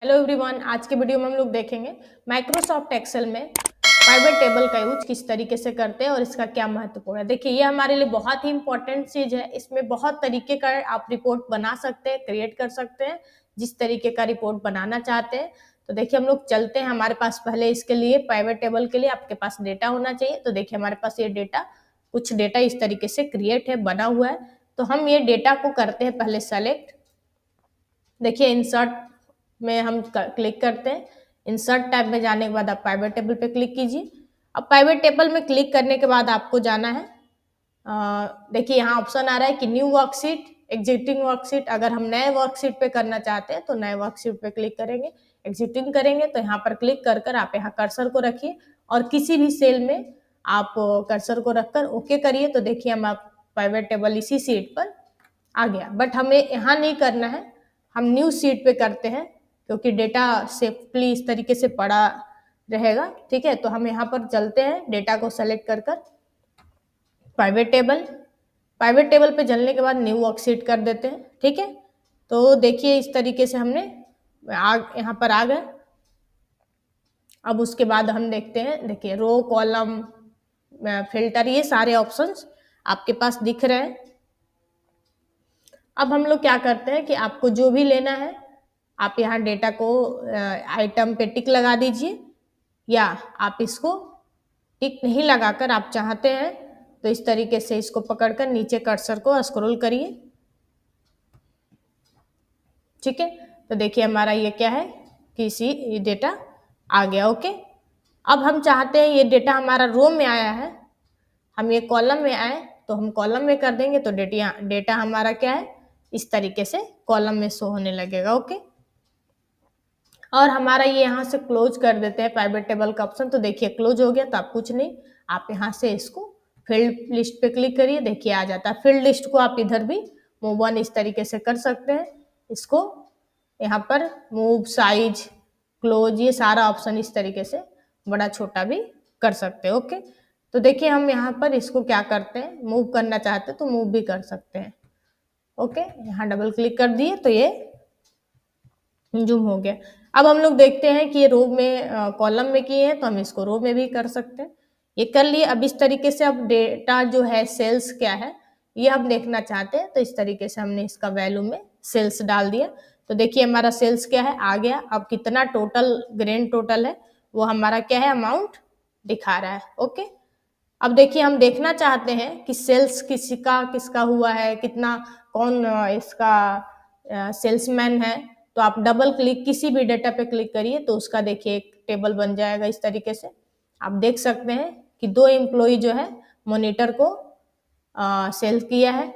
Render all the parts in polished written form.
Hello everyone, आज के video में हम लोग देखेंगे माइक्रोसॉफ्ट एक्सेल में पाइवट टेबल का यूज किस तरीके से करते हैं और इसका क्या महत्वपूर्ण है। देखिए, ये हमारे लिए बहुत ही इंपॉर्टेंट चीज है। इसमें बहुत तरीके का आप रिपोर्ट बना सकते हैं, क्रिएट कर सकते हैं जिस तरीके का रिपोर्ट बनाना चाहते हैं। तो देखिए, हम लोग चलते हैं। हमारे पास पहले इसके लिए पाइवट टेबल के लिए आपके पास डेटा होना चाहिए। तो देखिए, हमारे पास ये डेटा, कुछ डेटा इस तरीके से क्रिएट है, बना हुआ है। तो हम ये डेटा को करते हैं पहले सेलेक्ट। देखिए, इंसर्ट में हम क्लिक करते हैं। इंसर्ट टैब में जाने के बाद आप पाइवट टेबल पे क्लिक कीजिए। अब पाइवट टेबल में क्लिक करने के बाद आपको जाना है, देखिए यहाँ ऑप्शन आ रहा है कि न्यू वर्कशीट, एग्जिस्टिंग वर्कशीट। अगर हम नए वर्कशीट पे करना चाहते हैं तो नए वर्कशीट पे क्लिक करेंगे। एग्जिस्टिंग करेंगे तो यहाँ पर क्लिक कर कर आप यहाँ कर्सर को रखिए और किसी भी सेल में आप कर्सर को रखकर ओके करिए। तो देखिए, हम आप पाइवट टेबल इसी सीट पर आ गया। बट हमें यहाँ नहीं करना है, हम न्यू सीट पे करते हैं क्योंकि डेटा सेफली इस तरीके से पड़ा रहेगा। ठीक है, तो हम यहाँ पर चलते हैं, डेटा को सेलेक्ट कर कर पाइवट टेबल पे चलने के बाद न्यू वर्कशीट कर देते हैं। ठीक है, तो देखिए इस तरीके से हमने यहाँ पर आ गए। अब उसके बाद हम देखते हैं, देखिए रो, कॉलम, फिल्टर, ये सारे ऑप्शंस आपके पास दिख रहे हैं। अब हम लोग क्या करते हैं कि आपको जो भी लेना है आप यहाँ डेटा को आइटम पे टिक लगा दीजिए, या आप इसको टिक नहीं लगाकर आप चाहते हैं तो इस तरीके से इसको पकड़कर नीचे कर्सर को स्क्रॉल करिए। ठीक है, तो देखिए हमारा ये क्या है कि ये डेटा आ गया। ओके, अब हम चाहते हैं ये डेटा हमारा रो में आया है, हम ये कॉलम में आए तो हम कॉलम में कर देंगे। तो डेटा हमारा क्या है, इस तरीके से कॉलम में शो होने लगेगा। ओके, और हमारा ये यहाँ से क्लोज कर देते हैं पाइवट टेबल का ऑप्शन। तो देखिए क्लोज हो गया। तो आप कुछ नहीं, आप यहाँ से इसको फील्ड लिस्ट पे क्लिक करिए, देखिए आ जाता है। फील्ड लिस्ट को आप इधर भी मूव वन इस तरीके से कर सकते हैं। इसको यहाँ पर मूव, साइज, क्लोज, ये सारा ऑप्शन इस तरीके से बड़ा छोटा भी कर सकते हैं। ओके, तो देखिए हम यहाँ पर इसको क्या करते हैं, मूव करना चाहते हैं तो मूव भी कर सकते हैं। ओके, यहाँ डबल क्लिक कर दिए तो ये जूम हो गया। अब हम लोग देखते हैं कि ये रो में, कॉलम में किए हैं तो हम इसको रो में भी कर सकते हैं। ये कर लिए। अब इस तरीके से अब डेटा जो है, सेल्स क्या है ये हम देखना चाहते हैं। तो इस तरीके से हमने इसका वैल्यू में सेल्स डाल दिया। तो देखिए हमारा सेल्स क्या है, आ गया। अब कितना टोटल ग्रैंड टोटल है वो हमारा क्या है, अमाउंट दिखा रहा है। ओके, अब देखिए हम देखना चाहते हैं कि सेल्स किसका हुआ है, कितना, कौन इसका सेल्समैन है। तो आप डबल क्लिक किसी भी डेटा पे क्लिक करिए तो उसका देखिए एक टेबल बन जाएगा। इस तरीके से आप देख सकते हैं कि 2 एम्प्लॉय जो है मॉनिटर को सेल किया है।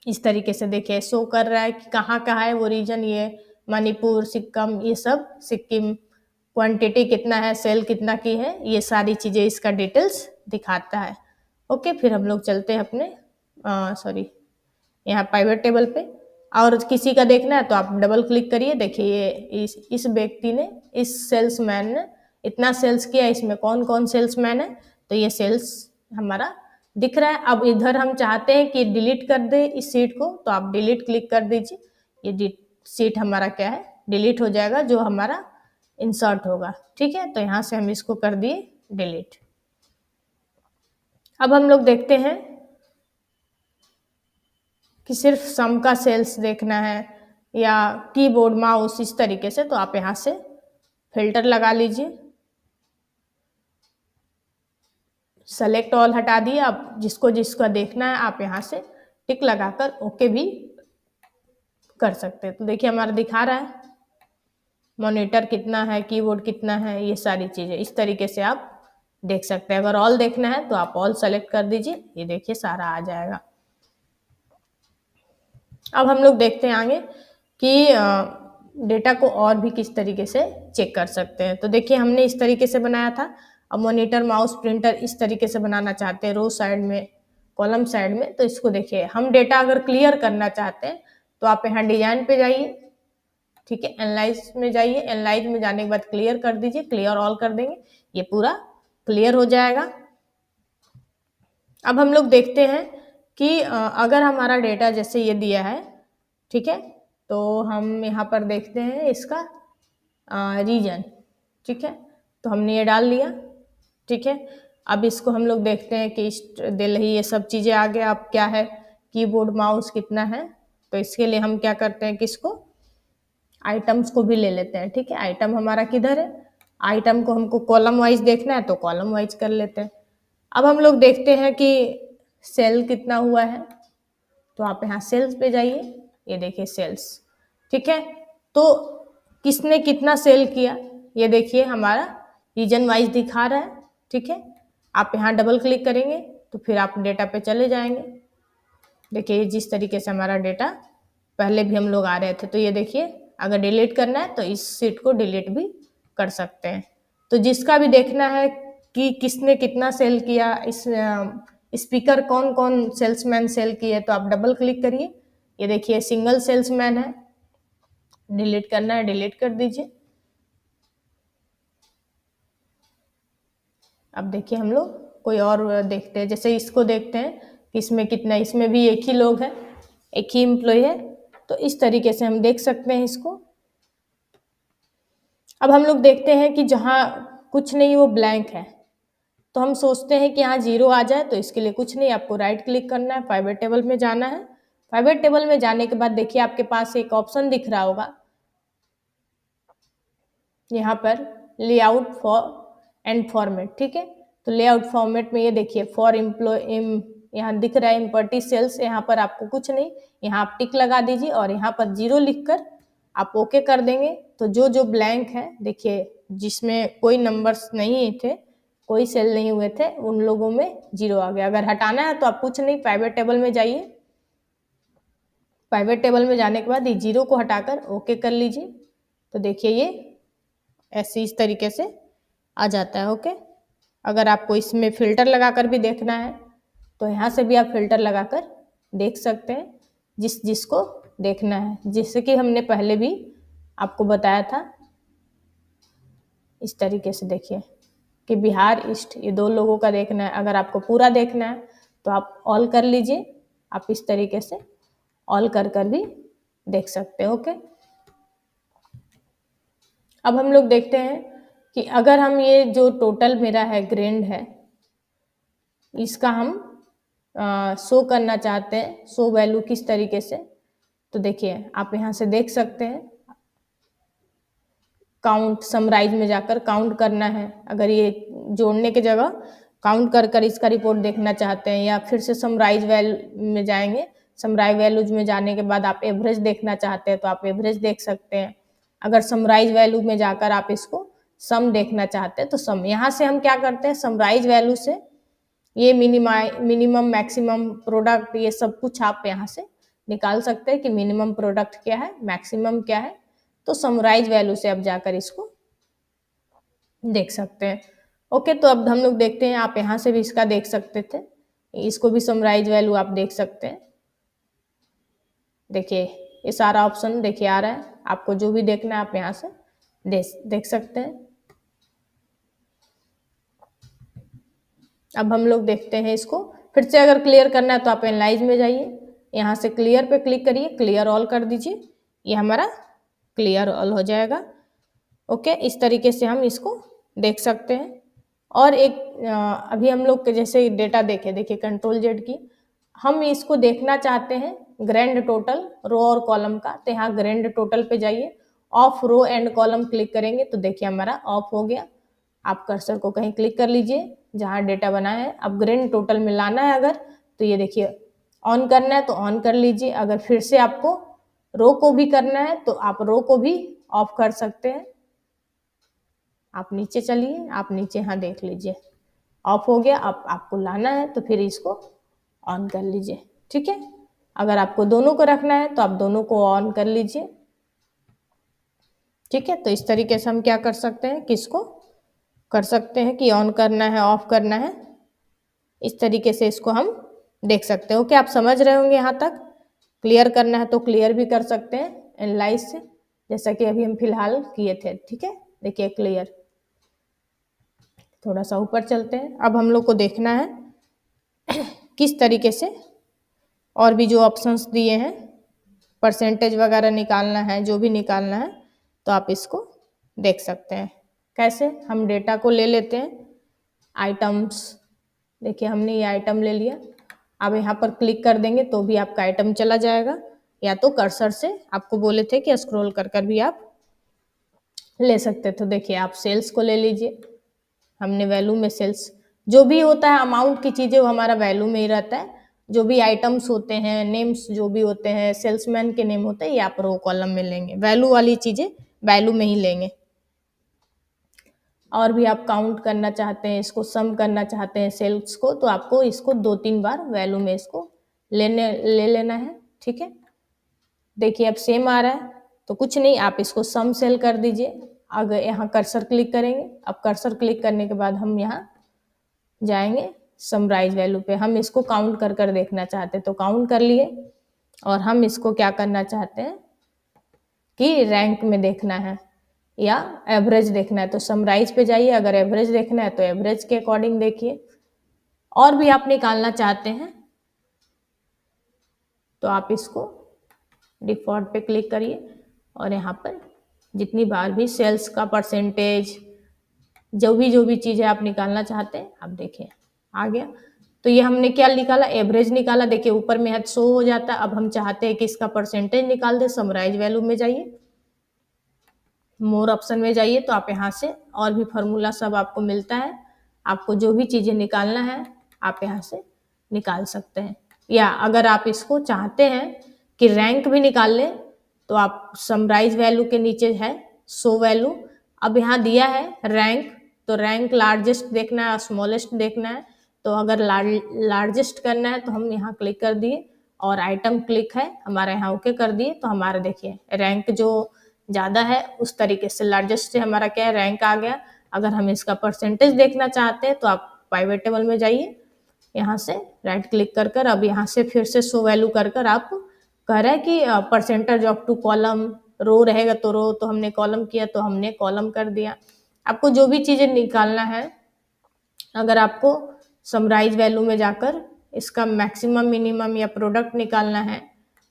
इस तरीके से देखिए शो कर रहा है कि कहाँ है वो रीजन, ये मणिपुर, सिक्किम, ये सब सिक्किम, क्वांटिटी कितना है, सेल कितना की है, ये सारी चीज़ें इसका डिटेल्स दिखाता है। ओके, फिर हम लोग चलते हैं अपने यहाँ पाइवट टेबल पे। और किसी का देखना है तो आप डबल क्लिक करिए। देखिए ये इस व्यक्ति ने, इस सेल्समैन ने इतना सेल्स किया, इसमें कौन कौन सेल्समैन है तो ये सेल्स हमारा दिख रहा है। अब इधर हम चाहते हैं कि डिलीट कर दे इस सीट को, तो आप डिलीट क्लिक कर दीजिए। ये सीट हमारा क्या है, डिलीट हो जाएगा, जो हमारा इंसर्ट होगा। ठीक है, तो यहाँ से हम इसको कर दिए डिलीट। अब हम लोग देखते हैं कि सिर्फ सम का सेल्स देखना है या कीबोर्ड, माउस, इस तरीके से। तो आप यहाँ से फिल्टर लगा लीजिए, सेलेक्ट ऑल हटा दिए। अब जिसको देखना है आप यहाँ से टिक लगाकर ओके भी कर सकते हैं। तो देखिए हमारा दिखा रहा है मॉनिटर कितना है, कीबोर्ड कितना है, ये सारी चीज़ें इस तरीके से आप देख सकते हैं। अगर ऑल देखना है तो आप ऑल सेलेक्ट कर दीजिए, ये देखिए सारा आ जाएगा। अब हम लोग देखते हैं आगे कि डेटा को और भी किस तरीके से चेक कर सकते हैं। तो देखिए हमने इस तरीके से बनाया था। अब मॉनिटर, माउस, प्रिंटर इस तरीके से बनाना चाहते हैं, रो साइड में, कॉलम साइड में। तो इसको देखिए, हम डेटा अगर क्लियर करना चाहते हैं तो आप यहाँ डिजाइन पे जाइए। ठीक है, एनालाइज में जाइए। एनालाइज में जाने के बाद क्लियर कर दीजिए, क्लियर ऑल कर देंगे, ये पूरा क्लियर हो जाएगा। अब हम लोग देखते हैं कि अगर हमारा डेटा जैसे ये दिया है, ठीक है, तो हम यहाँ पर देखते हैं इसका रीजन, ठीक है। तो हमने ये डाल दिया, ठीक है। अब इसको हम लोग देखते हैं कि दिल्ली ये सब चीज़ें आ गया। अब क्या है, कीबोर्ड माउस कितना है, तो इसके लिए हम क्या करते हैं कि इसको आइटम्स को भी ले लेते हैं, ठीक है। आइटम हमारा किधर है, आइटम को हमको कॉलम वाइज देखना है तो कॉलम वाइज कर लेते हैं। अब हम लोग देखते हैं कि सेल कितना हुआ है, तो आप यहाँ सेल्स पे जाइए, ये देखिए सेल्स, ठीक है। तो किसने कितना सेल किया ये देखिए हमारा रीजन वाइज दिखा रहा है, ठीक है। आप यहाँ डबल क्लिक करेंगे तो फिर आप डेटा पे चले जाएंगे। देखिए जिस तरीके से हमारा डेटा पहले भी हम लोग आ रहे थे, तो ये देखिए अगर डिलीट करना है तो इस सीट को डिलीट भी कर सकते हैं। तो जिसका भी देखना है कि किसने कितना सेल किया, इस स्पीकर कौन कौन सेल्समैन सेल किए, तो आप डबल क्लिक करिए, ये देखिए सिंगल सेल्समैन है, डिलीट करना है डिलीट कर दीजिए। अब देखिए हम लोग कोई और देखते हैं, जैसे इसको देखते हैं कि इसमें कितना, इसमें भी एक ही लोग है, एक ही एम्प्लॉय है, तो इस तरीके से हम देख सकते हैं इसको। अब हम लोग देखते हैं कि जहाँ कुछ नहीं वो ब्लैंक है, तो हम सोचते हैं कि यहाँ जीरो आ जाए, तो इसके लिए कुछ नहीं, आपको राइट क्लिक करना है, पाइवेट टेबल में जाना है। पाइवेट टेबल में जाने के बाद देखिए आपके पास एक ऑप्शन दिख रहा होगा यहाँ पर, लेआउट फॉर एंड फॉर्मेट, ठीक है। तो लेआउट फॉर्मेट में ये देखिए फॉर एम्प्लॉय यहाँ दिख रहा है एम्प्टी सेल्स, यहाँ पर आपको कुछ नहीं, यहाँ आप टिक लगा दीजिए और यहाँ पर जीरो लिखकर आप ओके कर देंगे। तो जो जो ब्लैंक है देखिए, जिसमें कोई नंबर्स नहीं थे, कोई सेल नहीं हुए थे, उन लोगों में जीरो आ गया। अगर हटाना है तो आप कुछ नहीं, प्राइवेट टेबल में जाइए, प्राइवेट टेबल में जाने के बाद ये जीरो को हटाकर ओके कर लीजिए, तो देखिए ये ऐसे इस तरीके से आ जाता है, ओके। अगर आपको इसमें फिल्टर लगाकर भी देखना है तो यहाँ से भी आप फिल्टर लगाकर देख सकते हैं, जिसको देखना है, जैसे कि हमने पहले भी आपको बताया था। इस तरीके से देखिए कि बिहार ईस्ट, ये दो लोगों का देखना है। अगर आपको पूरा देखना है तो आप ऑल कर लीजिए, आप इस तरीके से ऑल कर भी देख सकते हैं, ओके। अब हम लोग देखते हैं कि अगर हम ये जो टोटल मेरा है ग्रेंड है, इसका हम शो करना चाहते हैं, शो वैल्यू किस तरीके से, तो देखिए आप यहाँ से देख सकते हैं, काउंट समराइज में जाकर काउंट करना है। अगर ये जोड़ने की जगह काउंट कर इसका रिपोर्ट देखना चाहते हैं, या फिर से समराइज वैल्यू में जाएंगे, समराइज वैल्यूज में जाने के बाद आप एवरेज देखना चाहते हैं तो आप एवरेज देख सकते हैं। अगर समराइज वैल्यू में जाकर आप इसको सम देखना चाहते हैं तो सम, यहाँ से हम क्या करते हैं, समराइज वैल्यू से ये मिनिमम मैक्सिमम प्रोडक्ट ये सब कुछ आप यहाँ से निकाल सकते हैं कि मिनिमम प्रोडक्ट क्या है, मैक्सिमम क्या है। तो समराइज वैल्यू से आप जाकर इसको देख सकते हैं, ओके। तो अब हम लोग देखते हैं, आप यहाँ से भी इसका देख सकते थे, इसको भी समराइज वैल्यू आप देख सकते हैं। देखिए ये सारा ऑप्शन देखिए आ रहा है, आपको जो भी देखना है आप यहाँ से देख सकते हैं। अब हम लोग देखते हैं इसको फिर से, अगर क्लियर करना है तो आप एनालाइज में जाइए, यहाँ से क्लियर पे क्लिक करिए, क्लियर ऑल कर दीजिए, ये हमारा क्लियर ऑल हो जाएगा, ओके। इस तरीके से हम इसको देख सकते हैं। और एक अभी हम लोग जैसे डेटा देखिए कंट्रोल जेड की, हम इसको देखना चाहते हैं ग्रैंड टोटल रो और कॉलम का, तो यहाँ ग्रैंड टोटल पे जाइए, of row and column click करेंगे तो देखिए हमारा ऑफ हो गया। आप कर्सर को कहीं क्लिक कर लीजिए जहाँ डेटा बना है। अब ग्रैंड टोटल में लाना है अगर, तो ये देखिए ऑन करना है तो ऑन कर लीजिए। अगर फिर से आपको रो को भी करना है तो आप रो को भी ऑफ कर सकते हैं। आप नीचे चलिए, आप नीचे यहाँ देख लीजिए ऑफ हो गया। अब आपको लाना है तो फिर इसको ऑन कर लीजिए, ठीक है। अगर आपको दोनों को रखना है तो आप दोनों को ऑन कर लीजिए, ठीक है। तो इस तरीके से हम क्या कर सकते हैं, किसको कर सकते हैं कि ऑन करना है ऑफ करना है, इस तरीके से इसको हम देख सकते हैं, ओके। आप समझ रहे होंगे यहाँ तक। क्लियर करना है तो क्लियर भी कर सकते हैं एनालाइज से, जैसा कि अभी हम फिलहाल किए थे, ठीक है। देखिए क्लियर, थोड़ा सा ऊपर चलते हैं। अब हम लोग को देखना है किस तरीके से और भी जो ऑप्शंस दिए हैं, परसेंटेज वगैरह निकालना है, जो भी निकालना है, तो आप इसको देख सकते हैं। कैसे? हम डेटा को ले लेते हैं, आइटम्स, देखिए हमने ये आइटम ले लिया। अब यहाँ पर क्लिक कर देंगे तो भी आपका आइटम चला जाएगा, या तो कर्सर से आपको बोले थे कि स्क्रॉल कर कर भी आप ले सकते। तो देखिए आप सेल्स को ले लीजिए, हमने वैल्यू में सेल्स, जो भी होता है अमाउंट की चीज़ें वो हमारा वैल्यू में ही रहता है। जो भी आइटम्स होते हैं, नेम्स जो भी होते हैं, सेल्समैन के नेम होते हैं, ये आप रो कॉलम में लेंगे। वैल्यू वाली चीज़ें वैल्यू में ही लेंगे। और भी आप काउंट करना चाहते हैं, इसको सम करना चाहते हैं सेल्स को, तो आपको इसको 2-3 बार वैल्यू में इसको ले लेना है। ठीक है, देखिए अब सेम आ रहा है, तो कुछ नहीं, आप इसको सम सेल कर दीजिए। अगर यहाँ कर्सर क्लिक करेंगे, अब कर्सर क्लिक करने के बाद हम यहाँ जाएंगे समराइज वैल्यू पे। हम इसको काउंट कर कर देखना चाहते हैं तो काउंट कर लिए, और हम इसको क्या करना चाहते हैं कि रैंक में देखना है या एवरेज देखना है, तो समराइज पे जाइए। अगर एवरेज देखना है तो एवरेज के अकॉर्डिंग देखिए। और भी आप निकालना चाहते हैं तो आप इसको डिफॉल्ट पे क्लिक करिए, और यहाँ पर जितनी बार भी सेल्स का परसेंटेज, जो भी चीज़ें आप निकालना चाहते हैं, आप देखिए आ गया। तो ये हमने क्या निकाला? एवरेज निकाला। देखिए ऊपर में शो हो जाता है। अब हम चाहते हैं कि इसका परसेंटेज निकाल दे। समराइज वैल्यू में जाइए, मोर ऑप्शन में जाइए, तो आप यहाँ से और भी फार्मूला सब आपको मिलता है। आपको जो भी चीज़ें निकालना है आप यहाँ से निकाल सकते हैं। या अगर आप इसको चाहते हैं कि रैंक भी निकाल लें तो आप समराइज वैल्यू के नीचे है शो वैल्यू। अब यहाँ दिया है रैंक, तो रैंक लार्जेस्ट देखना है, स्मॉलेस्ट देखना है। तो अगर लार्जेस्ट करना है तो हम यहाँ क्लिक कर दिए, और आइटम क्लिक है हमारा, यहाँ ओके कर दिए, तो हमारा देखिए रैंक जो ज़्यादा है उस तरीके से लार्जेस्ट से हमारा क्या है, रैंक आ गया। अगर हम इसका परसेंटेज देखना चाहते हैं तो आप पाइवेट टेबल में जाइए, यहाँ से राइट क्लिक कर कर, अब यहाँ से फिर से शो वैल्यू कर कर आप कह रहा है कि परसेंटेज ऑफ टू कॉलम, रो रहेगा तो रो, तो हमने कॉलम किया तो हमने कॉलम कर दिया। आपको जो भी चीज़ें निकालना है, अगर आपको समराइज वैल्यू में जाकर इसका मैक्सिमम मिनिमम या प्रोडक्ट निकालना है,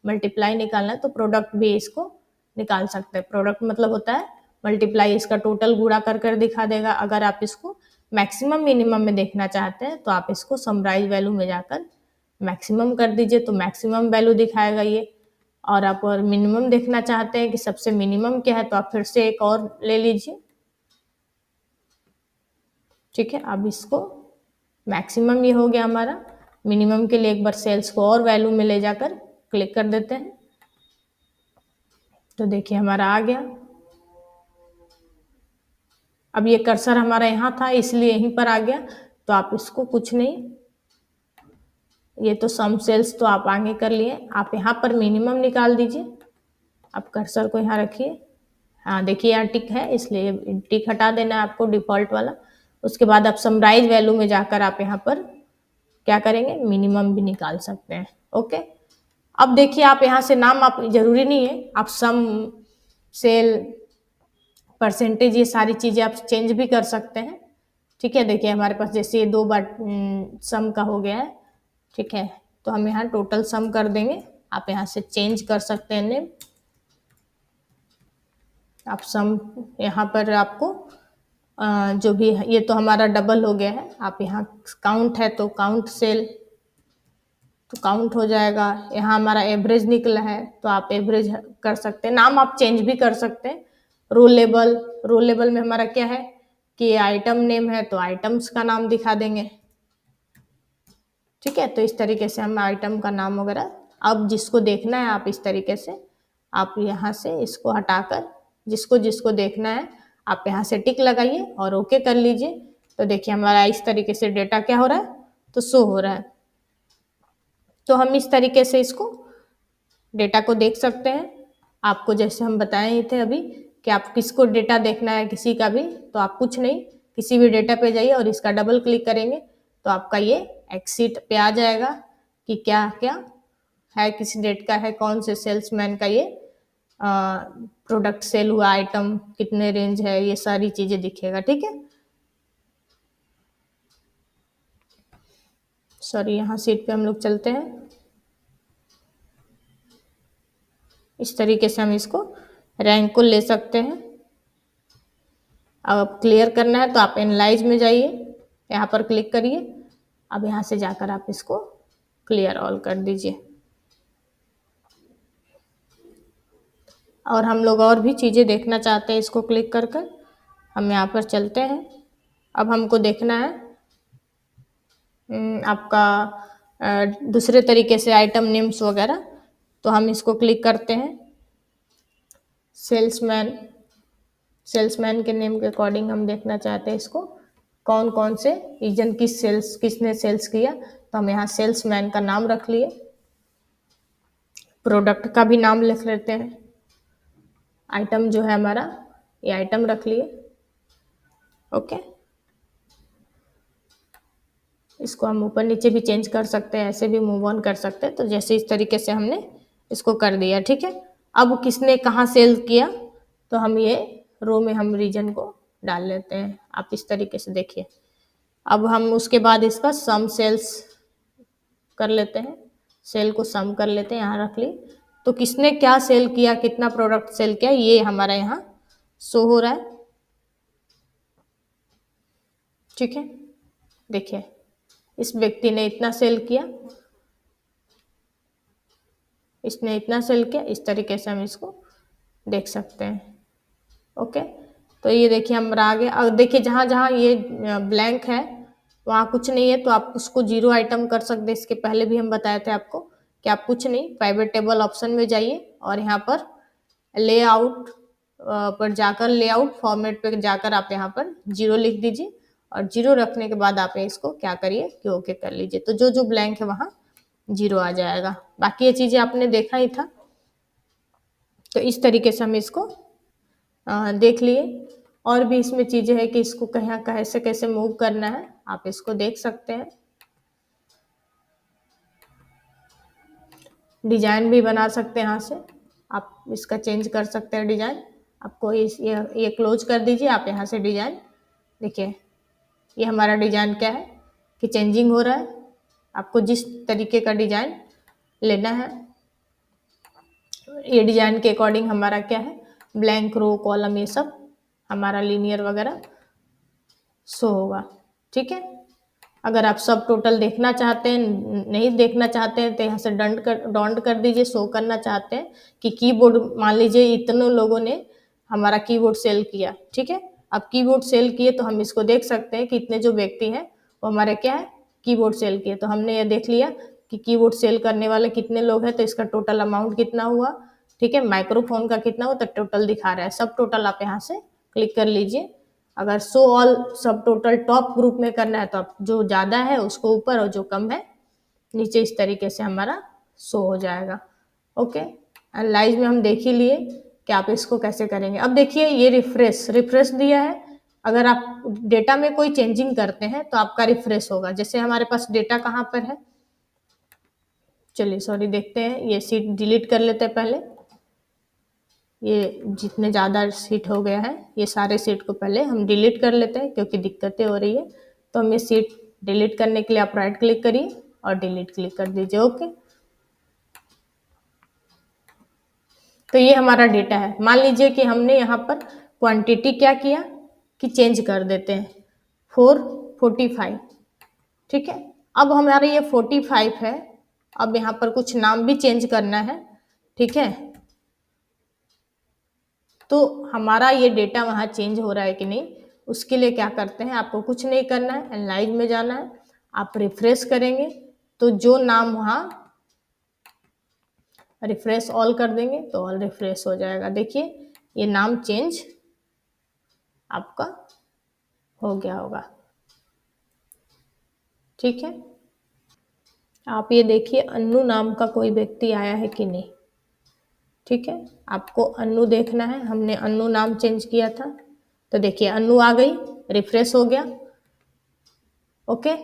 मल्टीप्लाई निकालना है, तो प्रोडक्ट भी इसको निकाल सकते हैं। प्रोडक्ट मतलब होता है मल्टीप्लाई, इसका टोटल गुणा कर कर दिखा देगा। अगर आप इसको मैक्सिमम मिनिमम में देखना चाहते हैं तो आप इसको समराइज वैल्यू में जाकर मैक्सिमम कर दीजिए, तो मैक्सिमम वैल्यू दिखाएगा ये। और आप और मिनिमम देखना चाहते हैं कि सबसे मिनिमम क्या है, तो आप फिर से एक और ले लीजिए। ठीक है, अब इसको मैक्सिमम ये हो गया हमारा। मिनिमम के लिए एक बार सेल्स को और वैल्यू में ले जाकर क्लिक कर देते हैं, तो देखिए हमारा आ गया। अब ये कर्सर हमारा यहाँ था इसलिए यहीं पर आ गया, तो आप इसको कुछ नहीं, ये तो सम सेल्स तो आप आगे कर लिए, आप यहाँ पर मिनिमम निकाल दीजिए। आप कर्सर को यहाँ रखिए, हाँ देखिए यहाँ टिक है इसलिए टिक हटा देना है आपको डिफॉल्ट वाला। उसके बाद आप समराइज वैल्यू में जाकर आप यहाँ पर क्या करेंगे, मिनिमम भी निकाल सकते हैं। ओके, अब देखिए आप यहाँ से नाम, आप जरूरी नहीं है आप सम, सेल, परसेंटेज, ये सारी चीज़ें आप चेंज भी कर सकते हैं। ठीक है, देखिए हमारे पास जैसे ये 2 बार सम का हो गया है। ठीक है, तो हम यहाँ टोटल सम कर देंगे। आप यहाँ से चेंज कर सकते हैं नेम, आप सम यहाँ पर आपको जो भी है, ये तो हमारा डबल हो गया है। आप यहाँ काउंट है तो काउंट सेल, तो काउंट हो जाएगा। यहाँ हमारा एवरेज निकला है तो आप एवरेज कर सकते हैं। नाम आप चेंज भी कर सकते हैं। रो लेबल, रो लेबल में हमारा क्या है कि आइटम नेम है तो आइटम्स का नाम दिखा देंगे। ठीक है, तो इस तरीके से हम आइटम का नाम वगैरह, अब जिसको देखना है आप इस तरीके से आप यहाँ से इसको हटाकर जिसको जिसको देखना है आप यहाँ से टिक लगाइए और ओके कर लीजिए। तो देखिए हमारा इस तरीके से डेटा क्या हो रहा है, तो शो हो रहा है। तो हम इस तरीके से इसको डेटा को देख सकते हैं। आपको जैसे हम बताए थे अभी कि आप किसको डेटा देखना है किसी का भी, तो आप कुछ नहीं, किसी भी डेटा पे जाइए और इसका डबल क्लिक करेंगे तो आपका ये एक्सिट पे आ जाएगा कि क्या क्या है, किस डेट का है, कौन से सेल्समैन का ये प्रोडक्ट सेल हुआ, आइटम कितने रेंज है, ये सारी चीज़ें दिखेगा। ठीक है, सॉरी यहाँ सीट पे हम लोग चलते हैं। इस तरीके से हम इसको रैंक को ले सकते हैं। अब क्लियर करना है तो आप एनालाइज में जाइए, यहाँ पर क्लिक करिए। अब यहाँ से जाकर आप इसको क्लियर ऑल कर दीजिए। और हम लोग और भी चीज़ें देखना चाहते हैं, इसको क्लिक कर कर हम यहाँ पर चलते हैं। अब हमको देखना है आपका दूसरे तरीके से आइटम नेम्स वगैरह, तो हम इसको क्लिक करते हैं। सेल्समैन के नेम के अकॉर्डिंग हम देखना चाहते हैं इसको, कौन कौन से रीजन की सेल्स, किसने सेल्स किया, तो हम यहाँ सेल्समैन का नाम रख लिए। प्रोडक्ट का भी नाम लिख लेते हैं। आइटम जो है हमारा, ये आइटम रख लिए। ओके, इसको हम ऊपर नीचे भी चेंज कर सकते हैं, ऐसे भी मूव ऑन कर सकते हैं। तो जैसे इस तरीके से हमने इसको कर दिया, ठीक है। अब किसने कहाँ सेल किया, तो हम ये रो में हम रीजन को डाल लेते हैं। आप इस तरीके से देखिए। अब हम उसके बाद इसका सम सेल्स कर लेते हैं, सेल को सम कर लेते हैं, यहाँ रख ली। तो किसने क्या सेल किया, कितना प्रोडक्ट सेल किया, ये हमारा यहाँ शो हो रहा है, ठीक है। देखिए इस व्यक्ति ने इतना सेल किया, इसने इतना सेल किया, इस तरीके से हम इसको देख सकते हैं। ओके, तो ये देखिए हमारा आगे। अब देखिए जहाँ जहाँ ये ब्लैंक है वहाँ कुछ नहीं है, तो आप उसको जीरो आइटम कर सकते हैं। इसके पहले भी हम बताए थे आपको कि आप कुछ नहीं, प्राइवेट टेबल ऑप्शन में जाइए और यहाँ पर लेआउट पर जाकर लेआउट फॉर्मेट पे जाकर आप यहाँ पर जीरो लिख दीजिए, और जीरो रखने के बाद आप इसको क्या करिए कि ओके कर लीजिए। तो जो जो ब्लैंक है वहाँ जीरो आ जाएगा। बाकी ये चीज़ें आपने देखा ही था। तो इस तरीके से हम इसको देख लिए। और भी इसमें चीज़ें हैं कि इसको कहाँ कैसे कैसे मूव करना है, आप इसको देख सकते हैं। डिजाइन भी बना सकते हैं, यहाँ से आप इसका चेंज कर सकते हैं डिजाइन। आपको ये क्लोज कर दीजिए, आप यहाँ से डिजाइन देखिए। ये हमारा डिजाइन क्या है कि चेंजिंग हो रहा है। आपको जिस तरीके का डिजाइन लेना है, ये डिजाइन के अकॉर्डिंग हमारा क्या है, ब्लैंक रो कॉलम ये सब हमारा लीनियर वगैरह शो होगा, ठीक है। अगर आप सब टोटल देखना चाहते हैं, नहीं देखना चाहते हैं, तो यहाँ से डॉन्ट कर दीजिए। शो करना चाहते हैं कि कीबोर्ड, मान लीजिए इतने लोगों ने हमारा कीबोर्ड सेल किया, ठीक है। अब कीबोर्ड सेल किए तो हम इसको देख सकते हैं कि इतने जो व्यक्ति हैं वो हमारे क्या है, कीबोर्ड सेल किए। तो हमने ये देख लिया कि कीबोर्ड सेल करने वाले कितने लोग हैं, तो इसका टोटल अमाउंट कितना हुआ, ठीक है। माइक्रोफोन का कितना हुआ, तो टोटल दिखा रहा है। सब टोटल आप यहाँ से क्लिक कर लीजिए। अगर शो ऑल सब टोटल टॉप ग्रुप में करना है तो आप जो ज़्यादा है उसको ऊपर और जो कम है नीचे, इस तरीके से हमारा शो हो जाएगा। ओके, एनालाइज में हम देख ही लिए कि आप इसको कैसे करेंगे। अब देखिए ये रिफ्रेश दिया है। अगर आप डेटा में कोई चेंजिंग करते हैं तो आपका रिफ्रेश होगा। जैसे हमारे पास डेटा कहाँ पर है, चलिए सॉरी देखते हैं, ये सीट डिलीट कर लेते हैं पहले। ये जितने ज़्यादा सीट हो गया है, ये सारे सीट को पहले हम डिलीट कर लेते हैं क्योंकि दिक्कतें हो रही है। तो हम ये सीट डिलीट करने के लिए आप राइट क्लिक करिए और डिलीट क्लिक कर दीजिए। ओके, तो ये हमारा डेटा है। मान लीजिए कि हमने यहाँ पर क्वांटिटी क्या किया कि चेंज कर देते हैं 445, ठीक है। अब हमारा ये 45 है। अब यहाँ पर कुछ नाम भी चेंज करना है, ठीक है। तो हमारा ये डेटा वहाँ चेंज हो रहा है कि नहीं, उसके लिए क्या करते हैं, आपको कुछ नहीं करना है, एनालाइज में जाना है, आप रिफ्रेश करेंगे तो जो नाम वहाँ रिफ्रेश ऑल कर देंगे तो ऑल रिफ्रेश हो जाएगा। देखिए ये नाम चेंज आपका हो गया होगा, ठीक है। आप ये देखिए अन्नू नाम का कोई व्यक्ति आया है कि नहीं, ठीक है। आपको अन्नू देखना है, हमने अन्नू नाम चेंज किया था, तो देखिए अन्नू आ गई, रिफ्रेश हो गया। ओके,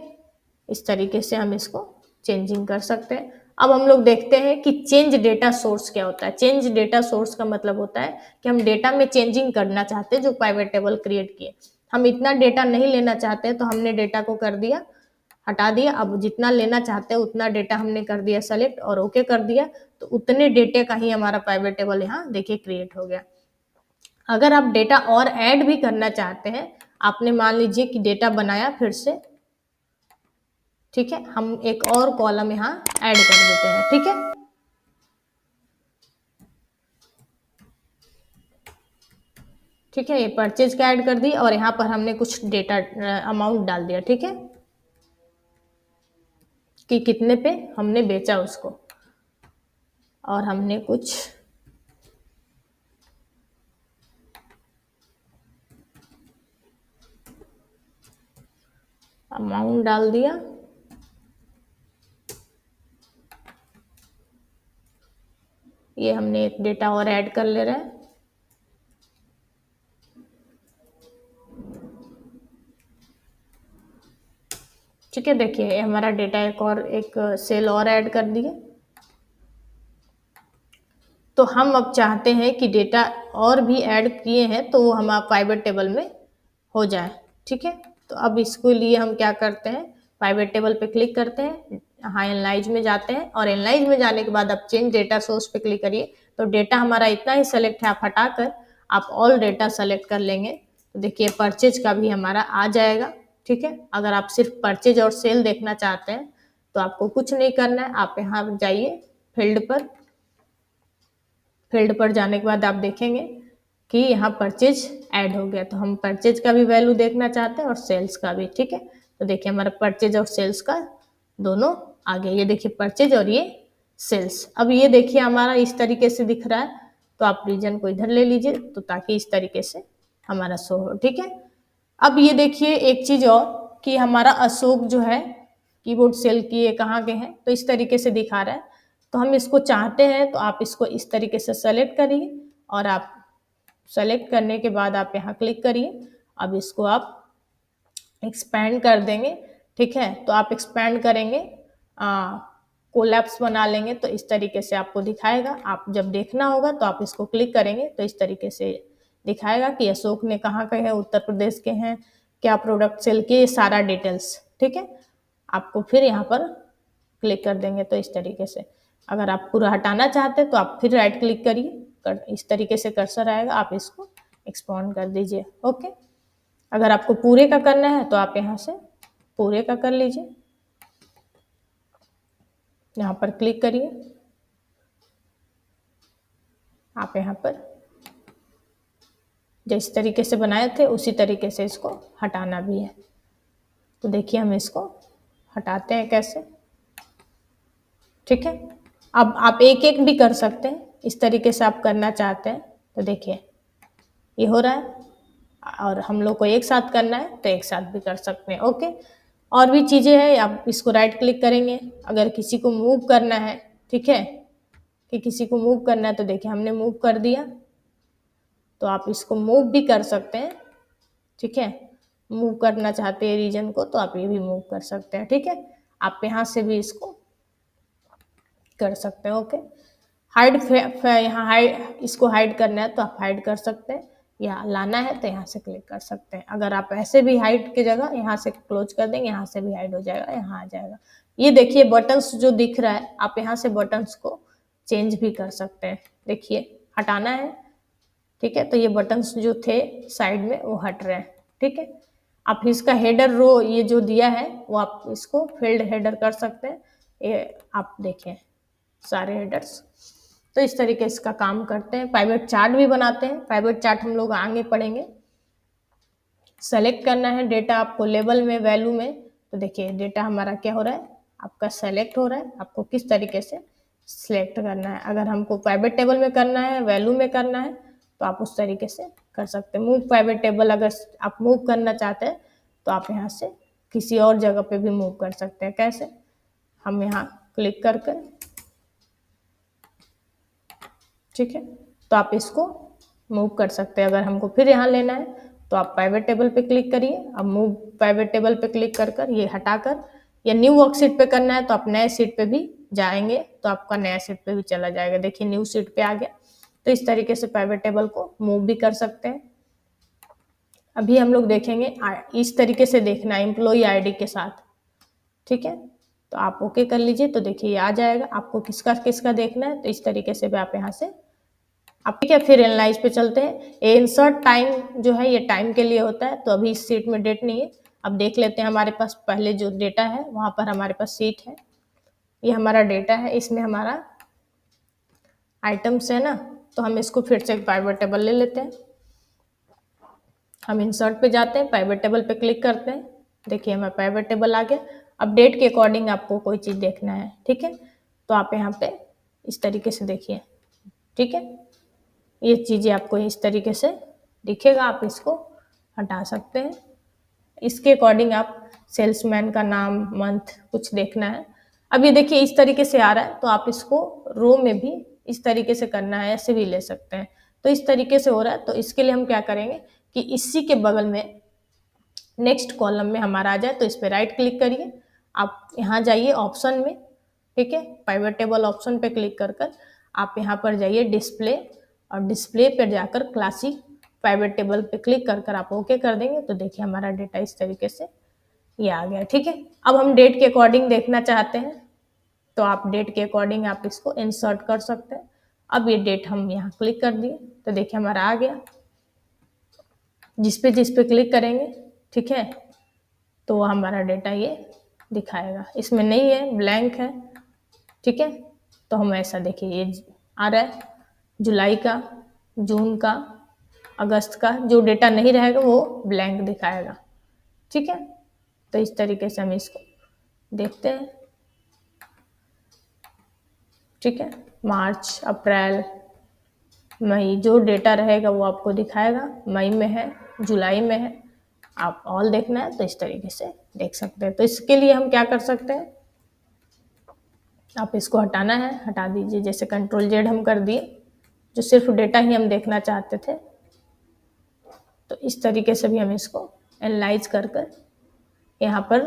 इस तरीके से हम इसको चेंजिंग कर सकते हैं। अब हम लोग देखते हैं कि चेंज डेटा सोर्स क्या होता है। चेंज डेटा सोर्स का मतलब होता है कि हम डेटा में चेंजिंग करना चाहते हैं, जो प्राइवेट टेबल क्रिएट किए। हम इतना डेटा नहीं लेना चाहते तो हमने डेटा को कर दिया, हटा दिया। अब जितना लेना चाहते हैं उतना डेटा हमने कर दिया सेलेक्ट और ओके कर दिया, तो उतने डेटे का ही हमारा प्राइवेट टेबल यहाँ देखिए क्रिएट हो गया। अगर आप डेटा और ऐड भी करना चाहते हैं, आपने मान लीजिए कि डेटा बनाया फिर से, ठीक है, हम एक और कॉलम यहाँ ऐड कर देते हैं, ठीक है। ठीक है, ये परचेज का ऐड कर दी और यहाँ पर हमने कुछ डेटा अमाउंट डाल दिया, ठीक है, कि कितने पे हमने बेचा उसको, और हमने कुछ अमाउंट डाल दिया। ये हमने एक डेटा और ऐड कर ले रहे हैं। ठीक है, देखिए हमारा डेटा एक सेल और ऐड कर दिए। तो हम अब चाहते हैं कि डेटा और भी ऐड किए हैं तो वो हमारा पाइवट टेबल में हो जाए, ठीक है। तो अब इसके लिए हम क्या करते हैं, पाइवट टेबल पे क्लिक करते हैं, हाँ एनालाइज में जाते हैं, और एनालाइज में जाने के बाद अब चेंज डेटा सोर्स पे क्लिक करिए। तो डेटा हमारा इतना ही सेलेक्ट है, आप हटाकर आप ऑल डेटा सेलेक्ट कर लेंगे तो देखिए परचेज का भी हमारा आ जाएगा, ठीक है। अगर आप सिर्फ परचेज और सेल देखना चाहते हैं तो आपको कुछ नहीं करना है, आप यहाँ जाइए फील्ड पर। फील्ड पर जाने के बाद आप देखेंगे कि यहाँ परचेज ऐड हो गया। तो हम परचेज का भी वैल्यू देखना चाहते हैं और सेल्स का भी, ठीक है। तो देखिए हमारा परचेज और सेल्स का दोनों आ गया। ये देखिए परचेज और ये सेल्स। अब ये देखिए हमारा इस तरीके से दिख रहा है, तो आप रीजन को इधर ले लीजिए तो ताकि इस तरीके से हमारा शो हो, ठीक है। अब ये देखिए एक चीज और कि हमारा अशोक जो है कीबोर्ड सेल की ये कहाँ के हैं, तो इस तरीके से दिखा रहा है। तो हम इसको चाहते हैं तो आप इसको इस तरीके से सेलेक्ट करिए और आप सेलेक्ट करने के बाद आप यहाँ क्लिक करिए। अब इसको आप एक्सपैंड कर देंगे, ठीक है। तो आप एक्सपैंड करेंगे, कोलैप्स बना लेंगे तो इस तरीके से आपको दिखाएगा। आप जब देखना होगा तो आप इसको क्लिक करेंगे तो इस तरीके से दिखाएगा कि अशोक ने कहाँ के हैं, उत्तर प्रदेश के हैं, क्या प्रोडक्ट सेल किए, सारा डिटेल्स, ठीक है। आपको फिर यहाँ पर क्लिक कर देंगे तो इस तरीके से। अगर आप पूरा हटाना चाहते हैं तो आप फिर राइट क्लिक करिए, इस तरीके से कर्सर आएगा, आप इसको एक्सपांड कर दीजिए, ओके। अगर आपको पूरे का करना है तो आप यहाँ से पूरे का कर लीजिए, यहाँ पर क्लिक करिए। आप यहाँ पर जिस तरीके से बनाए थे उसी तरीके से इसको हटाना भी है। तो देखिए हम इसको हटाते हैं कैसे, ठीक है। अब आप एक एक भी कर सकते हैं, इस तरीके से आप करना चाहते हैं तो देखिए ये हो रहा है, और हम लोग को एक साथ करना है तो एक साथ भी कर सकते हैं, ओके। और भी चीज़ें हैं, आप इसको राइट क्लिक करेंगे। अगर किसी को मूव करना है, ठीक है, कि किसी को मूव करना है तो देखिए हमने मूव कर दिया, तो आप इसको मूव भी कर सकते हैं, ठीक है। मूव करना चाहते हैं रीजन को तो आप ये भी मूव कर सकते हैं, ठीक है। आप यहाँ से भी इसको कर सकते हैं, ओके। हाइड यहाँ हाइड, इसको हाइड करना है तो आप हाइड कर सकते हैं, या लाना है तो यहाँ से क्लिक कर सकते हैं। अगर आप ऐसे भी हाइड की जगह यहाँ से क्लोज कर देंगे, यहाँ से भी हाइड हो जाएगा, यहाँ आ जाएगा। ये देखिए बटन्स जो दिख रहा है, आप यहाँ से बटन्स को चेंज भी कर सकते हैं। देखिए हटाना है, ठीक है, तो ये बटन्स जो थे साइड में वो हट रहे हैं, ठीक है। आप इसका हेडर रो ये जो दिया है वो आप इसको फील्ड हेडर कर सकते हैं। ये आप देखें सारे हेडर्स, तो इस तरीके से इसका काम करते हैं। पाइवट चार्ट भी बनाते हैं, पाइवट चार्ट हम लोग आगे पढ़ेंगे। सेलेक्ट करना है डेटा आपको लेवल में, वैल्यू में, तो देखिए डेटा हमारा क्या हो रहा है, आपका सेलेक्ट हो रहा है। आपको किस तरीके से सिलेक्ट करना है, अगर हमको पाइवट टेबल में करना है, वैल्यू में करना है तो आप उस तरीके से कर सकते हैं। मूव पाइवट टेबल अगर आप मूव करना चाहते हैं तो आप यहाँ से किसी और जगह पे भी मूव कर सकते हैं। कैसे, हम यहाँ क्लिक करके, ठीक है, तो आप इसको मूव कर सकते हैं। अगर हमको फिर यहाँ लेना है तो आप पाइवट टेबल पे क्लिक करिए। अब मूव पाइवट टेबल पे क्लिक कर कर ये हटाकर, या न्यू वर्कशीट पे करना है तो आप नए सीट पे भी जाएंगे तो आपका नया सीट पे भी चला जाएगा। देखिए न्यू सीट पे आ गया। तो इस तरीके से पाइवट टेबल को मूव भी कर सकते हैं। अभी हम लोग देखेंगे इस तरीके से देखना है एम्प्लॉई आईडी के साथ, ठीक है। तो आप ओके कर लीजिए, तो देखिए ये आ जाएगा। आपको किसका किसका देखना है तो इस तरीके से भी आप यहाँ से अब ठीक है, फिर एनालाइज पे चलते हैं। ये इंसर्ट टाइम जो है ये टाइम के लिए होता है, तो अभी इस सीट में डेट नहीं है। अब देख लेते हैं, हमारे पास पहले जो डेटा है वहाँ पर हमारे पास सीट है, ये हमारा डेटा है, इसमें हमारा आइटम्स है ना, तो हम इसको फिर से एक पाइवट टेबल ले लेते हैं। हम इंसर्ट पे जाते हैं, पाइवट टेबल पे क्लिक करते हैं, देखिए हमारा पाइवट टेबल आ गया। अब डेट के अकॉर्डिंग आपको कोई चीज़ देखना है, ठीक है, तो आप यहाँ पे इस तरीके से देखिए, ठीक है, ये चीज़ें आपको इस तरीके से दिखेगा, आप इसको हटा सकते हैं। इसके अकॉर्डिंग आप सेल्समैन का नाम, मंथ कुछ देखना है। अब ये देखिए इस तरीके से आ रहा है, तो आप इसको रो में भी इस तरीके से करना है, ऐसे भी ले सकते हैं। तो इस तरीके से हो रहा है, तो इसके लिए हम क्या करेंगे कि इसी के बगल में नेक्स्ट कॉलम में हमारा आ जाए, तो इस पर राइट क्लिक करिए, आप यहाँ जाइए ऑप्शन में, ठीक है, पाइवट टेबल ऑप्शन पे क्लिक कर कर आप यहाँ पर जाइए डिस्प्ले, और डिस्प्ले पर जाकर क्लासिक पाइवट टेबल पे क्लिक कर कर आप ओके कर देंगे, तो देखिए हमारा डेटा इस तरीके से ये आ गया, ठीक है। अब हम डेट के अकॉर्डिंग देखना चाहते हैं, तो आप डेट के अकॉर्डिंग आप इसको इंसर्ट कर सकते हैं। अब ये डेट हम यहाँ क्लिक कर दिए, तो देखिए हमारा आ गया, जिस पे क्लिक करेंगे, ठीक है, तो हमारा डेटा ये दिखाएगा, इसमें नहीं है, ब्लैंक है, ठीक है। तो हम ऐसा देखिए ये आ रहा है, जुलाई का, जून का, अगस्त का, जो डेटा नहीं रहेगा वो ब्लैंक दिखाएगा, ठीक है। तो इस तरीके से हम इसको देखते हैं, ठीक है, मार्च, अप्रैल, मई, जो डेटा रहेगा वो आपको दिखाएगा, मई में है, जुलाई में है, आप ऑल देखना है तो इस तरीके से देख सकते हैं। तो इसके लिए हम क्या कर सकते हैं, आप इसको हटाना है, हटा दीजिए, जैसे कंट्रोल जेड हम कर दिए, जो सिर्फ डेटा ही हम देखना चाहते थे। तो इस तरीके से भी हम इसको एनालाइज कर कर यहाँ पर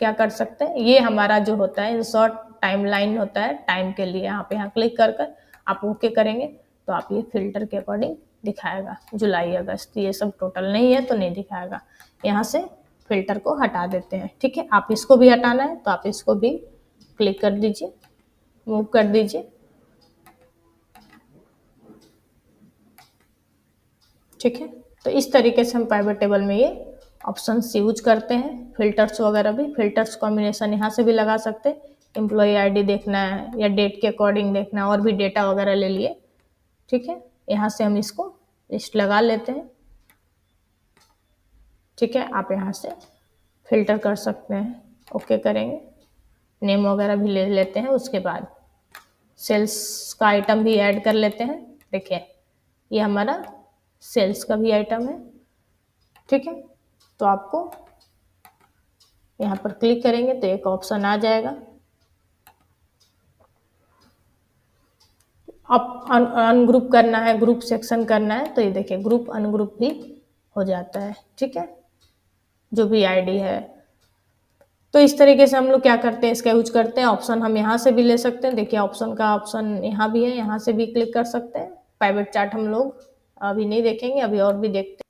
क्या कर सकते हैं, ये हमारा जो होता है इंसर्ट टाइमलाइन होता है, टाइम के लिए आप यहाँ क्लिक कर कर आप ओके करेंगे, तो आप ये फिल्टर के अकॉर्डिंग दिखाएगा, जुलाई, अगस्त, ये सब टोटल नहीं है तो नहीं दिखाएगा। यहाँ से फिल्टर को हटा देते हैं, ठीक है। आप इसको भी हटाना है तो आप इसको भी क्लिक कर दीजिए, मूव कर दीजिए, ठीक है। तो इस तरीके से हम पाइवट टेबल में ये ऑप्शंस यूज करते हैं, फिल्टर्स वगैरह भी, फिल्टर्स कॉम्बिनेशन यहाँ से भी लगा सकते हैं, एम्प्लॉय आईडी देखना है या डेट के अकॉर्डिंग देखना है, और भी डेटा वगैरह ले लिए, ठीक है। यहाँ से हम इसको लिस्ट लगा लेते हैं, ठीक है। आप यहाँ से फिल्टर कर सकते हैं, ओके करेंगे, नेम वगैरह भी ले लेते हैं, उसके बाद सेल्स का आइटम भी ऐड कर लेते हैं, देखिए ये हमारा सेल्स का भी आइटम है, ठीक है। तो आपको यहाँ पर क्लिक करेंगे तो एक ऑप्शन आ जाएगा, अब अनग्रुप करना है, ग्रुप सेक्शन करना है, तो ये देखिए ग्रुप अनग्रुप भी हो जाता है, ठीक है, जो भी आईडी है। तो इस तरीके से हम लोग क्या करते हैं, इसका यूज करते हैं। ऑप्शन हम यहाँ से भी ले सकते हैं, देखिए ऑप्शन का ऑप्शन यहाँ भी है, यहाँ से भी क्लिक कर सकते हैं। प्राइवेट चार्ट हम लोग अभी नहीं देखेंगे, अभी और भी देखते हैं।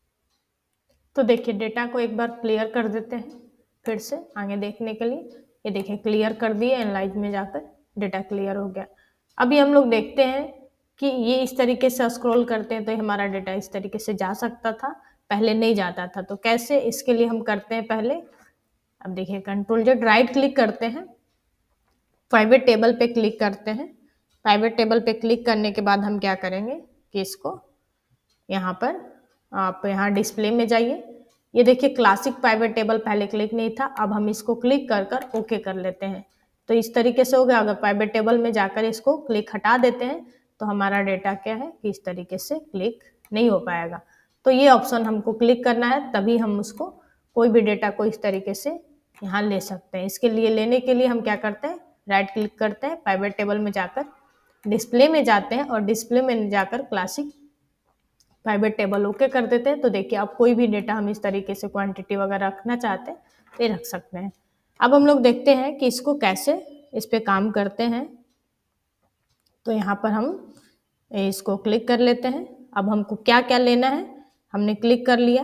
तो देखिए डेटा को एक बार क्लियर कर देते हैं फिर से आगे देखने के लिए, ये देखिए क्लियर कर दिए, एनालाइज में जाकर डेटा क्लियर हो गया। अभी हम लोग देखते हैं कि ये इस तरीके से स्क्रॉल करते हैं तो हमारा डेटा इस तरीके से जा सकता था, पहले नहीं जाता था, तो कैसे, इसके लिए हम करते हैं पहले, अब देखिए कंट्रोल जेड राइट क्लिक करते हैं, प्राइवेट टेबल पे क्लिक करते हैं। प्राइवेट टेबल पे क्लिक करने के बाद हम क्या करेंगे कि इसको यहाँ पर आप यहाँ डिस्प्ले में जाइए, ये देखिए क्लासिक प्राइवेट टेबल पहले क्लिक नहीं था, अब हम इसको क्लिक कर कर ओके कर लेते हैं, तो इस तरीके से हो गया। अगर प्राइवेट टेबल में जाकर इसको क्लिक हटा देते हैं तो हमारा डेटा क्या है कि इस तरीके से क्लिक नहीं हो पाएगा। तो ये ऑप्शन हमको क्लिक करना है, तभी हम उसको कोई भी डेटा को इस तरीके से यहाँ ले सकते हैं। इसके लिए लेने के लिए हम क्या करते हैं, राइट क्लिक करते हैं, प्राइवेट टेबल में जाकर डिस्प्ले में जाते हैं और डिस्प्ले में जाकर क्लासिक प्राइवेट टेबल ओके कर देते हैं। तो देखिए अब कोई भी डेटा हम इस तरीके से क्वांटिटी वगैरह रखना चाहते हैं तो ये रख सकते हैं। अब हम लोग देखते हैं कि इसको कैसे इस पे काम करते हैं। तो यहाँ पर हम इसको क्लिक कर लेते हैं। अब हमको क्या क्या लेना है, हमने क्लिक कर लिया,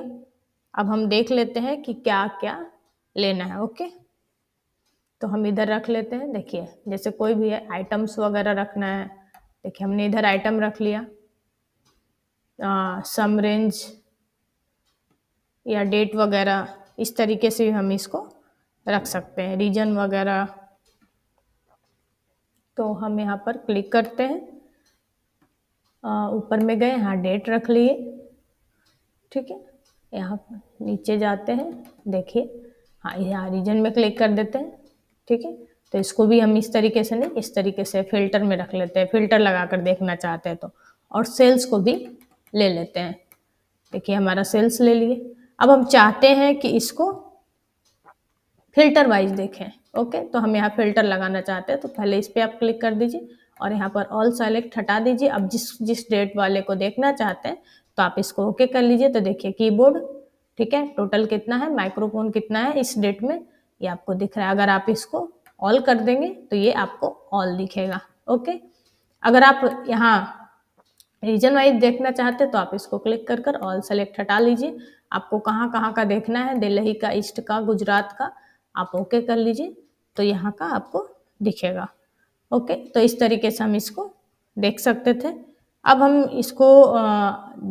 अब हम देख लेते हैं कि क्या क्या लेना है। ओके, तो हम इधर रख लेते हैं। देखिए जैसे कोई भी है आइटम्स वगैरह रखना है, देखिए हमने इधर आइटम रख लिया, सम रेंज या डेट वगैरह, इस तरीके से हम इसको रख सकते हैं, रीजन वगैरह। तो हम यहाँ पर क्लिक करते हैं, ऊपर में गए, यहाँ डेट रख लिए, ठीक है। यहाँ पर नीचे जाते हैं, देखिए हाँ यहाँ रीजन में क्लिक कर देते हैं, ठीक है। तो इसको भी हम इस तरीके से नहीं, इस तरीके से फिल्टर में रख लेते हैं, फिल्टर लगा कर देखना चाहते हैं तो। और सेल्स को भी ले लेते हैं, देखिए हमारा सेल्स ले लिए। अब हम चाहते हैं कि इसको फिल्टर वाइज देखें, ओके। तो हम यहाँ फिल्टर लगाना चाहते हैं, तो पहले इस पर आप क्लिक कर दीजिए और यहाँ पर ऑल सेलेक्ट हटा दीजिए। अब जिस डेट वाले को देखना चाहते हैं तो आप इसको ओके कर लीजिए। तो देखिए कीबोर्ड, ठीक है, टोटल कितना है, माइक्रोफोन कितना है इस डेट में, ये आपको दिख रहा है। अगर आप इसको ऑल कर देंगे तो ये आपको ऑल दिखेगा, ओके। अगर आप यहाँ रीजन वाइज देखना चाहते हैं तो आप इसको क्लिक कर कर ऑल सेलेक्ट हटा लीजिए। आपको कहाँ कहाँ का देखना है, दिल्ली का, ईस्ट का, गुजरात का, आप ओके कर लीजिए तो यहाँ का आपको दिखेगा, ओके। तो इस तरीके से हम इसको देख सकते थे। अब हम इसको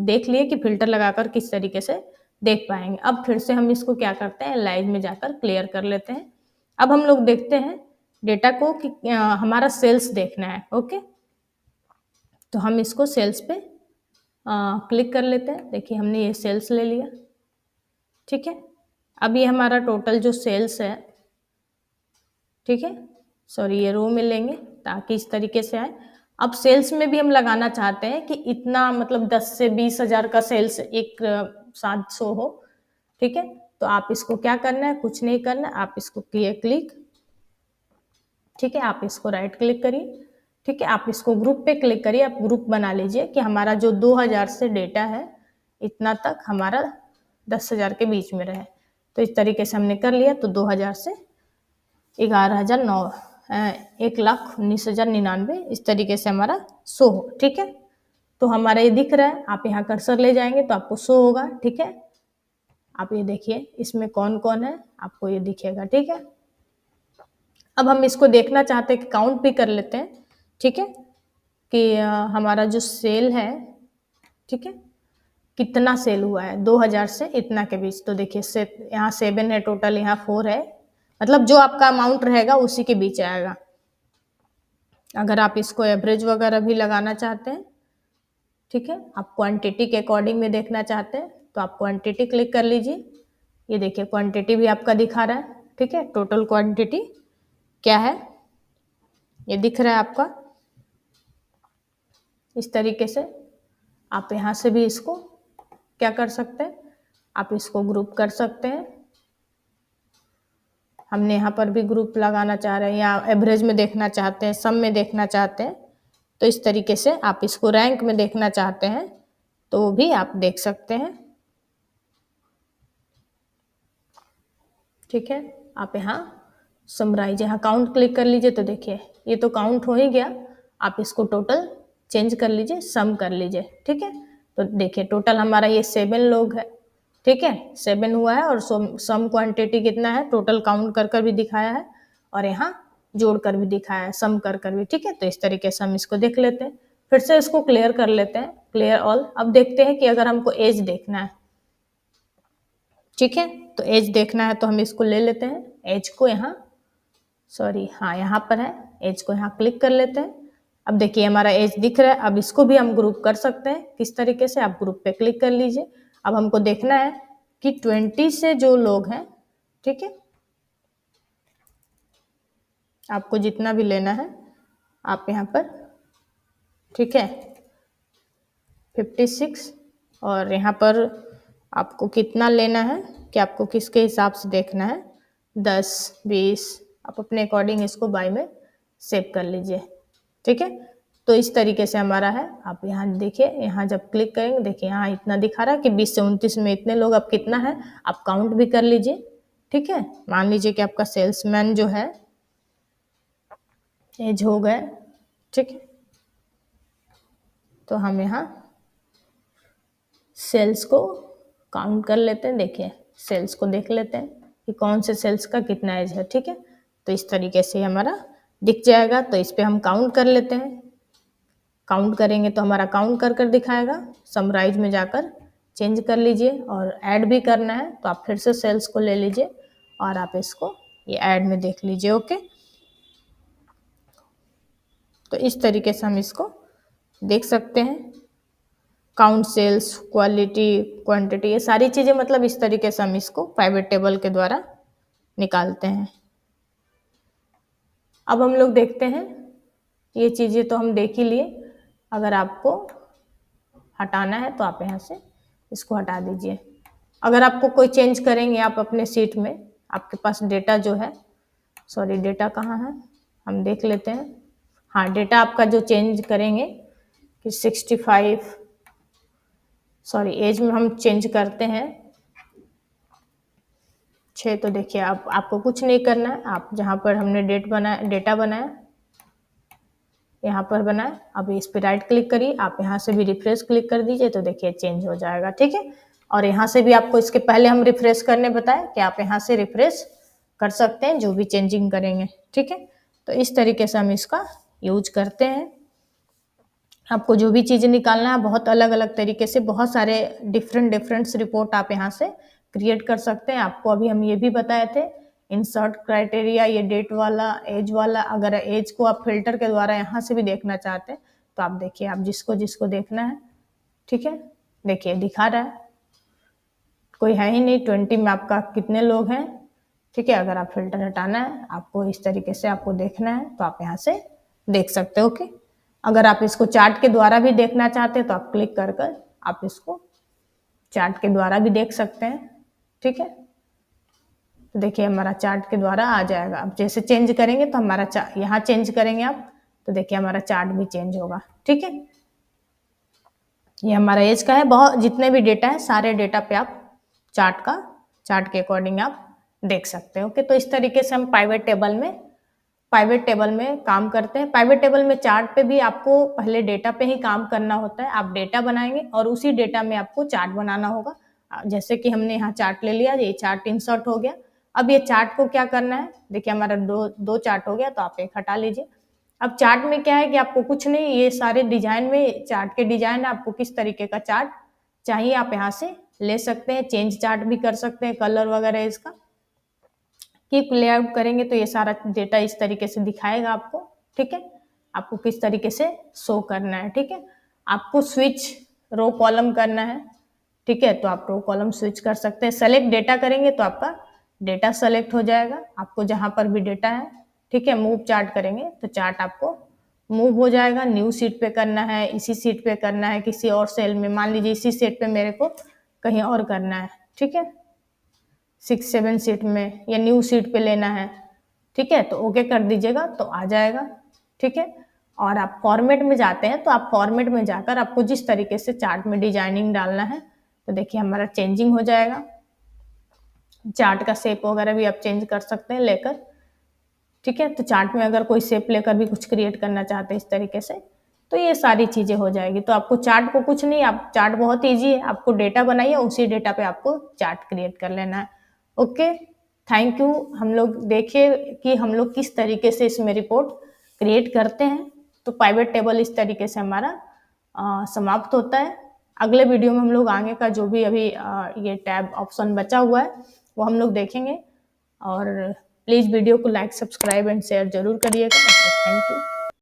देख लिए कि फिल्टर लगाकर किस तरीके से देख पाएंगे। अब फिर से हम इसको क्या करते हैं, लाइव में जाकर क्लियर कर लेते हैं। अब हम लोग देखते हैं डेटा को कि हमारा सेल्स देखना है, ओके। तो हम इसको सेल्स पे क्लिक कर लेते हैं, देखिए हमने ये सेल्स ले लिया, ठीक है। अब ये हमारा टोटल जो सेल्स है, ठीक है, सॉरी ये रो में लेंगे ताकि इस तरीके से आए। अब सेल्स में भी हम लगाना चाहते हैं कि इतना, मतलब 10 से 20 हज़ार का सेल्स एक साथ शो हो, ठीक है। तो आप इसको क्या करना है, कुछ नहीं करना, आप इसको क्लिक, ठीक है, आप इसको राइट क्लिक करिए, ठीक है। आप इसको ग्रुप पे क्लिक करिए, आप ग्रुप बना लीजिए कि हमारा जो 2000 से डेटा है इतना तक हमारा 10,000 के बीच में रहे। तो इस तरीके से हमने कर लिया। तो 2000 से 11,009 1,19,099 इस तरीके से हमारा शो हो, ठीक है। तो हमारा ये दिख रहा है, आप यहाँ कर्सर ले जाएंगे तो आपको शो होगा, ठीक है। आप ये देखिए इसमें कौन कौन है, आपको ये दिखेगा, ठीक है। अब हम इसको देखना चाहते हैं कि काउंट भी कर लेते हैं, ठीक है, कि हमारा जो सेल है, ठीक है, कितना सेल हुआ है 2000 से इतना के बीच। तो देखिए यहाँ 7 है टोटल, यहाँ 4 है, मतलब जो आपका अमाउंट रहेगा उसी के बीच आएगा। अगर आप इसको एवरेज वगैरह भी लगाना चाहते हैं, ठीक है, आप क्वांटिटी के अकॉर्डिंग में देखना चाहते हैं तो आप क्वांटिटी क्लिक कर लीजिए। ये देखिए क्वांटिटी भी आपका दिखा रहा है, ठीक है, टोटल क्वांटिटी क्या है ये दिख रहा है आपका। इस तरीके से आप यहाँ से भी इसको क्या कर सकते हैं, आप इसको ग्रुप कर सकते हैं। हमने यहाँ पर भी ग्रुप लगाना चाह रहे हैं, या एवरेज में देखना चाहते हैं, सम में देखना चाहते हैं, तो इस तरीके से आप इसको रैंक में देखना चाहते हैं तो वो भी आप देख सकते हैं, ठीक है। आप यहाँ समराइज, यहाँ काउंट क्लिक कर लीजिए तो देखिए ये तो काउंट हो ही गया। आप इसको टोटल चेंज कर लीजिए, सम कर लीजिए, ठीक है। तो देखिए टोटल हमारा ये 7 लोग है, ठीक है, 7 हुआ है। और सम क्वांटिटी कितना है, टोटल काउंट कर कर भी दिखाया है और यहाँ जोड़ कर भी दिखाया है, सम कर कर भी, ठीक है। तो इस तरीके से हम इसको देख लेते हैं, फिर से इसको क्लियर कर लेते हैं, क्लियर ऑल। अब देखते हैं कि अगर हमको एज देखना है, ठीक है, तो एज देखना है तो हम इसको ले लेते हैं, एज को यहाँ, सॉरी हाँ यहाँ पर है, एज को यहाँ क्लिक कर लेते हैं। अब देखिए हमारा एज दिख रहा है। अब इसको भी हम ग्रुप कर सकते हैं, किस तरीके से, आप ग्रुप पे क्लिक कर लीजिए। अब हमको देखना है कि 20 से जो लोग हैं, ठीक है, आपको जितना भी लेना है आप यहाँ पर, ठीक है, 56, और यहाँ पर आपको कितना लेना है कि आपको किसके हिसाब से देखना है, 10 20, आप अपने अकॉर्डिंग इसको बाय में सेव कर लीजिए, ठीक है। तो इस तरीके से हमारा है। आप यहाँ देखिए, यहाँ जब क्लिक करेंगे देखिए यहाँ इतना दिखा रहा है कि 20 से 29 में इतने लोग, अब कितना है आप काउंट भी कर लीजिए, ठीक है। मान लीजिए कि आपका सेल्समैन जो है एज हो गए, ठीक है। तो हम यहाँ सेल्स को काउंट कर लेते हैं, देखिए सेल्स को देख लेते हैं कि कौन से सेल्स का कितना एज है, ठीक है। तो इस तरीके से हमारा दिख जाएगा। तो इस पे हम काउंट कर लेते हैं, काउंट करेंगे तो हमारा काउंट कर कर दिखाएगा। समराइज में जाकर चेंज कर लीजिए, और ऐड भी करना है तो आप फिर से सेल्स को ले लीजिए और आप इसको ये ऐड में देख लीजिए। ओके, तो इस तरीके से हम इसको देख सकते हैं। काउंट सेल्स, क्वालिटी, क्वांटिटी, ये सारी चीज़ें मतलब इस तरीके से हम इसको पाइवेट टेबल के द्वारा निकालते हैं। अब हम लोग देखते हैं, ये चीज़ें तो हम देख ही लिए। अगर आपको हटाना है तो आप यहाँ से इसको हटा दीजिए। अगर आपको कोई चेंज करेंगे आप अपने सीट में, आपके पास डेटा जो है, सॉरी डेटा कहाँ है हम देख लेते हैं। हाँ, डेटा आपका जो चेंज करेंगे कि 65, सॉरी एज में हम चेंज करते हैं 6। तो देखिए आपको कुछ नहीं करना है, आप जहाँ पर हमने डेटा बनाया यहाँ पर बनाए, अब इस पर राइट क्लिक करिए, आप यहाँ से भी रिफ्रेश क्लिक कर दीजिए तो देखिए चेंज हो जाएगा। ठीक है, और यहाँ से भी आपको इसके पहले हम रिफ्रेश करने बताए कि आप यहाँ से रिफ्रेश कर सकते हैं जो भी चेंजिंग करेंगे। ठीक है, तो इस तरीके से हम इसका यूज करते हैं। आपको जो भी चीज़ें निकालना है बहुत अलग अलग तरीके से, बहुत सारे डिफरेंट रिपोर्ट आप यहाँ से क्रिएट कर सकते हैं। आपको अभी हम ये भी बताए थे इंसर्ट क्राइटेरिया, ये डेट वाला, एज वाला। अगर एज को आप फिल्टर के द्वारा यहाँ से भी देखना चाहते हैं तो आप देखिए, आप जिसको जिसको देखना है। ठीक है, देखिए दिखा रहा है, कोई है ही नहीं। 20 में आपका कितने लोग हैं। ठीक है, अगर आप फिल्टर हटाना है, आपको इस तरीके से आपको देखना है तो आप यहाँ से देख सकते हो। ओके, अगर आप इसको चार्ट के द्वारा भी देखना चाहते हैं तो आप क्लिक कर कर आप इसको चार्ट के द्वारा भी देख सकते हैं। ठीक है, तो देखिए हमारा चार्ट के द्वारा आ जाएगा। अब जैसे चेंज करेंगे तो हमारा यहाँ चेंज करेंगे आप तो देखिए हमारा चार्ट भी चेंज होगा। ठीक है, ये हमारा एज का है। बहुत जितने भी डेटा है सारे डेटा पे आप चार्ट के अकॉर्डिंग आप देख सकते हो। ओके, तो इस तरीके से हम पाइवेट टेबल में काम करते हैं। पाइवेट टेबल में चार्ट पे भी आपको पहले डेटा पे ही काम करना होता है। आप डेटा बनाएंगे और उसी डेटा में आपको चार्ट बनाना होगा। जैसे कि हमने यहाँ चार्ट ले लिया, ये चार्ट इंसर्ट हो गया। अब ये चार्ट को क्या करना है, देखिए हमारा दो चार्ट हो गया तो आप एक हटा लीजिए। अब चार्ट में क्या है कि आपको कुछ नहीं, ये सारे डिजाइन में चार्ट के डिजाइन, आपको किस तरीके का चार्ट चाहिए आप यहाँ से ले सकते हैं। चेंज चार्ट भी कर सकते हैं, कलर वगैरह इसका। कीप लेआउट करेंगे तो ये सारा डेटा इस तरीके से दिखाएगा आपको। ठीक है, आपको किस तरीके से शो करना है। ठीक है, आपको स्विच रो कॉलम करना है। ठीक है, तो आप रो कॉलम स्विच कर सकते हैं। सेलेक्ट डेटा करेंगे तो आपका डेटा सेलेक्ट हो जाएगा, आपको जहां पर भी डेटा है। ठीक है, मूव चार्ट करेंगे तो चार्ट आपको मूव हो जाएगा। न्यू सीट पे करना है, इसी सीट पे करना है, किसी और सेल में, मान लीजिए इसी सीट पे मेरे को कहीं और करना है। ठीक है, 6-7 सीट में या न्यू सीट पे लेना है। ठीक है, तो ओके कर दीजिएगा तो आ जाएगा। ठीक है, और आप फॉर्मेट में जाते हैं तो आप फॉर्मेट में जाकर आपको जिस तरीके से चार्ट में डिजाइनिंग डालना है तो देखिए हमारा चेंजिंग हो जाएगा। चार्ट का शेप वगैरह भी आप चेंज कर सकते हैं लेकर। ठीक है, तो चार्ट में अगर कोई शेप लेकर भी कुछ क्रिएट करना चाहते हैं इस तरीके से तो ये सारी चीजें हो जाएगी। तो आपको चार्ट को कुछ नहीं, आप चार्ट बहुत इजी है, आपको डेटा बनाइए, उसी डेटा पे आपको चार्ट क्रिएट कर लेना है। Okay, thank you. हम लोग देखिए कि हम लोग किस तरीके से इसमें रिपोर्ट क्रिएट करते हैं। तो पाइवेट टेबल इस तरीके से हमारा समाप्त होता है। अगले वीडियो में हम लोग आगे का जो भी अभी ये टैब ऑप्शन बचा हुआ है वो हम लोग देखेंगे। और प्लीज़ वीडियो को लाइक, सब्सक्राइब एंड शेयर जरूर करिएगा। Thank you.